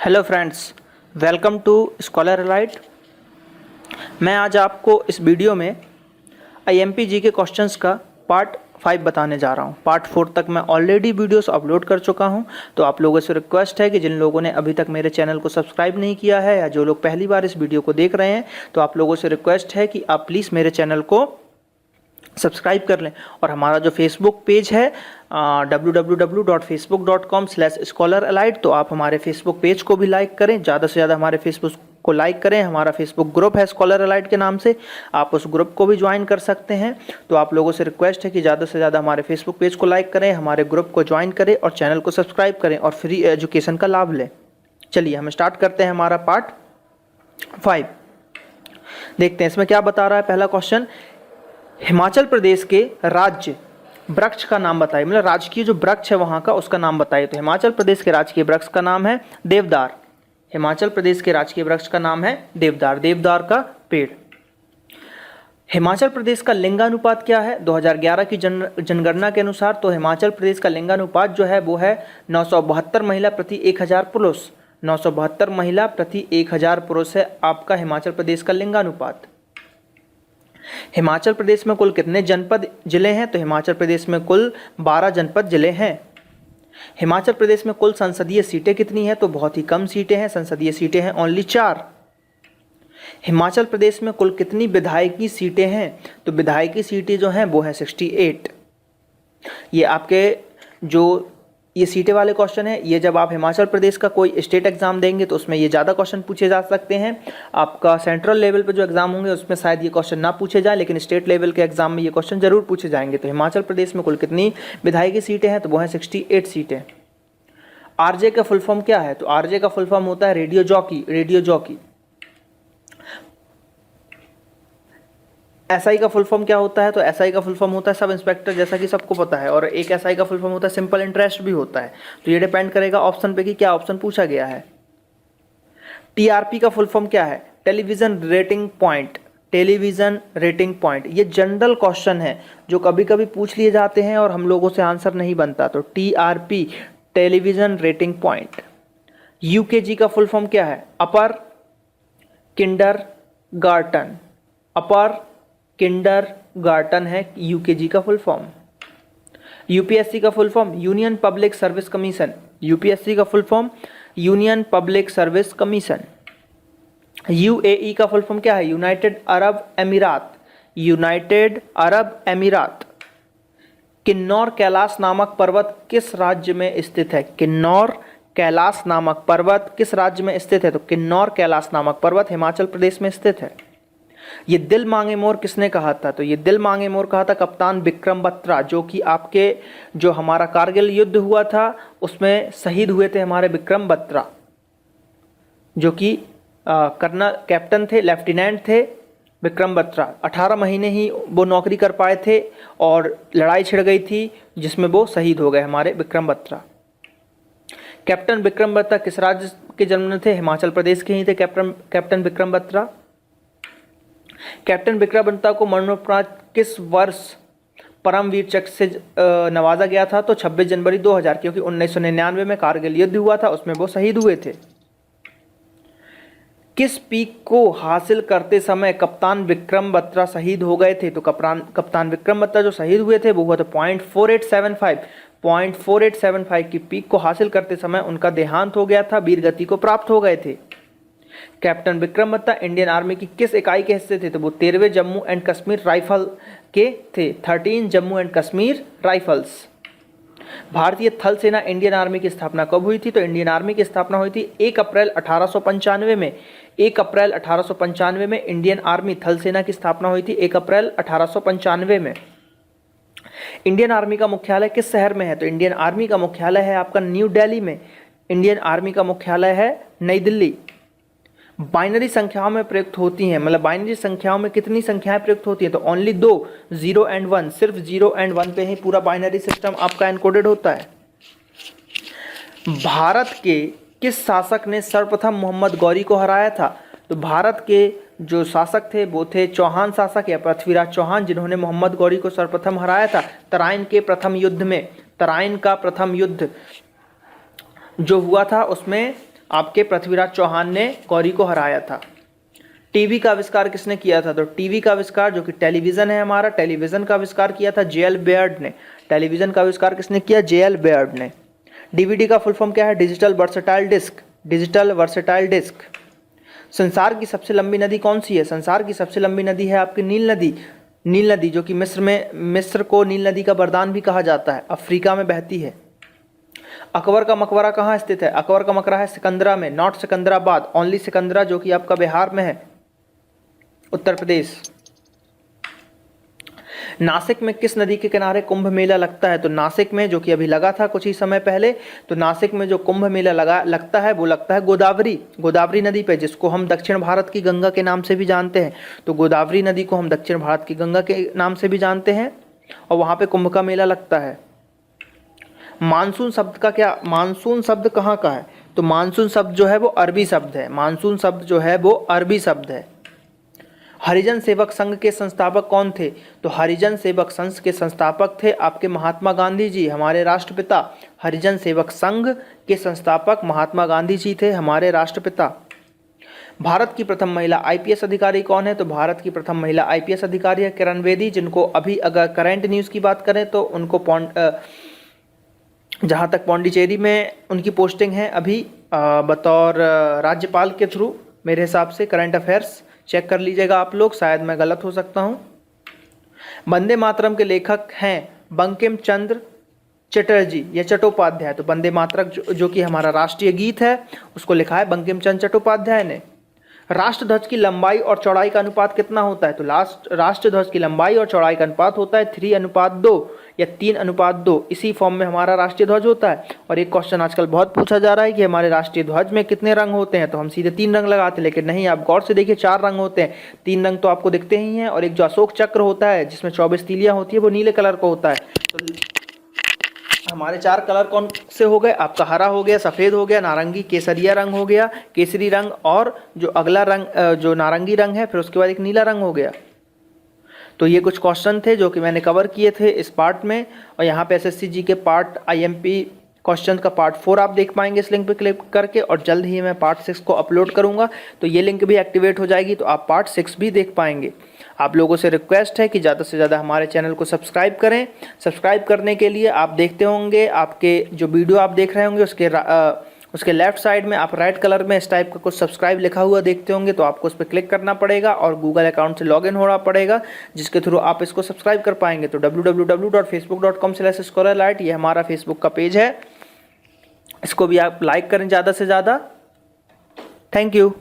Hello friends, welcome to Scholar Elite. मैं आज आपको इस वीडियो में आईएमपी जी के क्वेश्चंस का पार्ट 5 बताने जा रहा हूं। पार्ट 4 तक मैं ऑलरेडी वीडियोस अपलोड कर चुका हूं, तो आप लोगों से रिक्वेस्ट है कि जिन लोगों ने अभी तक मेरे चैनल को सब्सक्राइब नहीं किया है या जो लोग पहली बार इस वीडियो को देख रहे हैं, तो आप लोगों से रिक्वेस्ट है कि आप प्लीज़ मेरे चैनल को सब्सक्राइब कर लें। और हमारा जो फेसबुक पेज है www.facebook.com/scholarallied, तो आप हमारे फेसबुक पेज को भी लाइक करें, ज़्यादा से ज़्यादा हमारे फेसबुक को लाइक करें। हमारा फेसबुक ग्रुप है स्कॉलर एलाइड के नाम से, आप उस ग्रुप को भी ज्वाइन कर सकते हैं। तो आप लोगों से रिक्वेस्ट है कि ज़्यादा से ज़्यादा हमारे फेसबुक पेज को लाइक करें, हमारे ग्रुप को ज्वाइन करें और चैनल को सब्सक्राइब करें और फ्री एजुकेशन का लाभ लें। चलिए हम स्टार्ट करते हैं हमारा पार्ट 5। देखते हैं इसमें क्या बता रहा है। पहला क्वेश्चन, हिमाचल प्रदेश के राज्य वृक्ष का नाम बताइए। मतलब राजकीय जो वृक्ष है वहाँ का, उसका नाम बताइए। तो हिमाचल प्रदेश के राजकीय वृक्ष का नाम है देवदार। हिमाचल प्रदेश के राजकीय वृक्ष का नाम है देवदार, देवदार का पेड़। हिमाचल प्रदेश का लिंगानुपात क्या है 2011 की जनगणना के अनुसार? तो हिमाचल प्रदेश का लिंगानुपात जो है वो है 972 महिला प्रति 1000 पुरुष। 972 महिला प्रति 1000 पुरुष है आपका हिमाचल प्रदेश का लिंगानुपात। हिमाचल प्रदेश में कुल कितने जनपद जिले हैं? तो हिमाचल प्रदेश में कुल 12 जनपद जिले हैं। हिमाचल प्रदेश में कुल संसदीय सीटें कितनी हैं? तो बहुत ही कम सीटें हैं, संसदीय सीटें हैं ओनली 4। हिमाचल प्रदेश में कुल कितनी विधायकी सीटें हैं? तो विधायकी सीटें जो हैं वो हैं 68। ये आपके जो ये सीटें वाले क्वेश्चन है, ये जब आप हिमाचल प्रदेश का कोई स्टेट एग्जाम देंगे तो उसमें ये ज़्यादा क्वेश्चन पूछे जा सकते हैं। आपका सेंट्रल लेवल पे जो एग्जाम होंगे उसमें शायद ये क्वेश्चन ना पूछे जाए, लेकिन स्टेट लेवल के एग्जाम में ये क्वेश्चन जरूर पूछे जाएंगे। तो हिमाचल प्रदेश में कुल कितनी विधायकी सीटें हैं? तो वो हैं 68 सीटें। आरजे का फुल फॉर्म क्या है? तो आरजे का फुल फॉर्म होता है radio jockey. Radio jockey. SI का फुल फॉर्म क्या होता है? तो एसआई का फुल फॉर्म होता है सब इंस्पेक्टर, जैसा कि सबको पता है। और एक एसआई का फुल फॉर्म होता है सिंपल इंटरेस्ट भी होता है। तो ये डिपेंड करेगा ऑप्शन पे कि क्या ऑप्शन पूछा गया है। टीआरपी का फुल फॉर्म क्या है? Television rating point. Television rating point, ये जनरल क्वेश्चन है जो कभी कभी पूछ लिए जाते हैं और हम लोगों से आंसर नहीं बनता। तो TRP, television rating point. UKG का फुल फॉर्म क्या है? Upper kindergarten. अपर किंडरगार्टन है यूकेजी का फुल फॉर्म। यूपीएससी का full form union public service commission. UPSC का full form union public service commission. UAE का फुल फॉर्म क्या है? यूनाइटेड अरब अमीरात। यूनाइटेड अरब अमीरात। किन्नौर कैलाश नामक पर्वत किस राज्य में स्थित है? किन्नौर कैलाश नामक पर्वत किस राज्य में स्थित है? तो किन्नौर कैलाश नामक पर्वत हिमाचल प्रदेश में स्थित है। ये दिल मांगे मोर किसने कहा था? तो ये दिल मांगे मोर कहा था कप्तान विक्रम बत्रा, जो कि आपके जो हमारा कारगिल युद्ध हुआ था उसमें शहीद हुए थे हमारे विक्रम बत्रा, जो कि कर्नल कैप्टन थे, लेफ्टिनेंट थे विक्रम बत्रा। 18 महीने ही वो नौकरी कर पाए थे और लड़ाई छिड़ गई थी जिसमें वो शहीद हो गए हमारे विक्रम बत्रा। कैप्टन विक्रम बत्रा किस राज्य के जन्म थे? हिमाचल प्रदेश के ही थे कैप्टन विक्रम बत्रा। कैप्टन विक्रम बत्रा को मरणोपरांत किस वर्ष परमवीर चक्र से नवाजा गया था? तो 26 जनवरी 2000, क्योंकि 1999 में कारगिल युद्ध हुआ था, उसमें वो शहीद हुए थे। किस पीक को हासिल करते समय कप्तान विक्रम बत्रा शहीद हो गए थे? तो कप्तान विक्रम बत्रा जो शहीद हुए थे वो हुआ था 0.4875 की पीक को हासिल करते समय उनका देहांत हो गया था, वीर गति को प्राप्त हो गए थे। Captain Vikram Batra Indian army की किस इकाई के हिस्से थे? तो वो 13वें जम्मू एंड कश्मीर राइफल के थे। 13 जम्मू एंड कश्मीर राइफल्स। भारतीय थल सेना इंडियन आर्मी की स्थापना कब हुई थी? तो इंडियन आर्मी की स्थापना हुई थी 1 अप्रैल 1895 में। 1 अप्रैल 1895 में इंडियन आर्मी थल सेना की स्थापना हुई थी, 1 अप्रैल 1895 में। इंडियन आर्मी का मुख्यालय किस शहर में है? तो इंडियन आर्मी का मुख्यालय है आपका न्यू दिल्ली में। इंडियन आर्मी का मुख्यालय है नई दिल्ली। बाइनरी संख्याओं में प्रयुक्त होती हैं, मतलब बाइनरी संख्याओं में कितनी संख्याएं प्रयुक्त होती हैं? तो ओनली 2, 0 एंड 1। सिर्फ 0 एंड 1 पे ही पूरा बाइनरी सिस्टम आपका एनकोडेड होता है। भारत के किस शासक ने सर्वप्रथम मोहम्मद गौरी को हराया था? तो भारत के जो शासक थे वो थे चौहान शासक या पृथ्वीराज चौहान, जिन्होंने मोहम्मद गौरी को सर्वप्रथम हराया था तराइन के प्रथम युद्ध में। तराइन का प्रथम युद्ध जो हुआ था उसमें आपके पृथ्वीराज चौहान ने गौरी को हराया था। टीवी का आविष्कार किसने किया था? तो टीवी का आविष्कार, जो कि टेलीविजन है हमारा, टेलीविजन का आविष्कार किया था जे एल बेयर्ड ने। टेलीविजन का आविष्कार किसने किया? जे एल बेयर्ड ने। डीवीडी का फुल फॉर्म क्या है? Digital versatile disc. Digital versatile disc. संसार की सबसे लंबी नदी कौन सी है? संसार की सबसे लंबी नदी है आपकी नील नदी। नील नदी, जो कि मिस्र को नील नदी का वरदान भी कहा जाता है, अफ्रीका में बहती है। अकबर का मकबरा कहाँ स्थित है? अकबर का मकबरा है सिकंदरा में, नॉट सिकंदराबाद, ओनली सिकंदरा, जो कि आपका बिहार में है, उत्तर प्रदेश। नासिक में किस नदी के किनारे कुंभ मेला लगता है? तो नासिक में, जो कि अभी लगा था कुछ ही समय पहले, तो नासिक में जो कुंभ मेला लगता है वो लगता है गोदावरी नदी पे, जिसको हम दक्षिण भारत की गंगा के नाम से भी जानते हैं। तो गोदावरी नदी को हम दक्षिण भारत की गंगा के नाम से भी जानते हैं और वहाँ पे कुंभ का मेला लगता है। मानसून शब्द का क्या, मानसून शब्द कहाँ का है? तो मानसून शब्द जो है वो अरबी शब्द है। मानसून शब्द जो है वो अरबी शब्द है। हरिजन सेवक संघ के संस्थापक कौन थे? तो हरिजन सेवक संघ के संस्थापक थे आपके महात्मा गांधी जी, हमारे राष्ट्रपिता। हरिजन सेवक संघ के संस्थापक महात्मा गांधी जी थे, हमारे राष्ट्रपिता। भारत की प्रथम महिला आईपीएस अधिकारी कौन है? तो भारत की प्रथम महिला आईपीएस अधिकारी है किरण बेदी, जिनको अभी अगर करंट न्यूज़ की बात करें तो उनको जहाँ तक पौंडीचेरी में उनकी पोस्टिंग है अभी बतौर राज्यपाल के थ्रू, मेरे हिसाब से। करंट अफेयर्स चेक कर लीजिएगा आप लोग, शायद मैं गलत हो सकता हूँ। वंदे मातरम के लेखक हैं बंकिम चंद्र चटर्जी या चट्टोपाध्याय। तो वंदे मातरम जो कि हमारा राष्ट्रीय गीत है, उसको लिखा है बंकिम चंद्र चट्टोपाध्याय ने। राष्ट्रध्वज की लंबाई और चौड़ाई का अनुपात कितना होता है? तो राष्ट्रध्वज की लंबाई और चौड़ाई का अनुपात होता है 3:2 या 3:2। इसी फॉर्म में हमारा राष्ट्रीय ध्वज होता है। और एक क्वेश्चन आजकल बहुत पूछा जा रहा है कि हमारे राष्ट्रीय ध्वज में कितने रंग होते हैं? तो हम सीधे 3 रंग लगाते हैं, लेकिन नहीं, आप गौर से देखिए 4 रंग होते हैं। 3 रंग तो आपको दिखते ही हैं, और एक जो अशोक चक्र होता है जिसमें 24 तीलियां होती है वो नीले कलर का होता है। तो हमारे 4 कलर कौन से हो गए? आपका हरा हो गया, सफ़ेद हो गया, नारंगी केसरिया रंग हो गया, केसरी रंग, और जो अगला रंग जो नारंगी रंग है, फिर उसके बाद एक नीला रंग हो गया। तो ये कुछ क्वेश्चन थे जो कि मैंने कवर किए थे इस पार्ट में। और यहाँ पे एसएससी जी के पार्ट आईएमपी क्वेश्चन का पार्ट 4 आप देख पाएंगे इस लिंक पे क्लिक करके, और जल्द ही मैं पार्ट 6 को अपलोड करूँगा, तो ये लिंक भी एक्टिवेट हो जाएगी, तो आप पार्ट 6 भी देख पाएंगे। आप लोगों से रिक्वेस्ट है कि ज़्यादा से ज़्यादा हमारे चैनल को सब्सक्राइब करें। सब्सक्राइब करने के लिए आप देखते होंगे, आपके जो वीडियो आप देख रहे होंगे उसके लेफ्ट साइड में आप राइट कलर में इस टाइप का कुछ सब्सक्राइब लिखा हुआ देखते होंगे, तो आपको उस पर क्लिक करना पड़ेगा और गूगल अकाउंट से लॉगिन होना पड़ेगा, जिसके थ्रू आप इसको सब्सक्राइब कर पाएंगे। तो www.facebook.com/scholarlight ये हमारा फेसबुक का पेज है, इसको भी आप लाइक करें ज़्यादा से ज़्यादा। Thank you.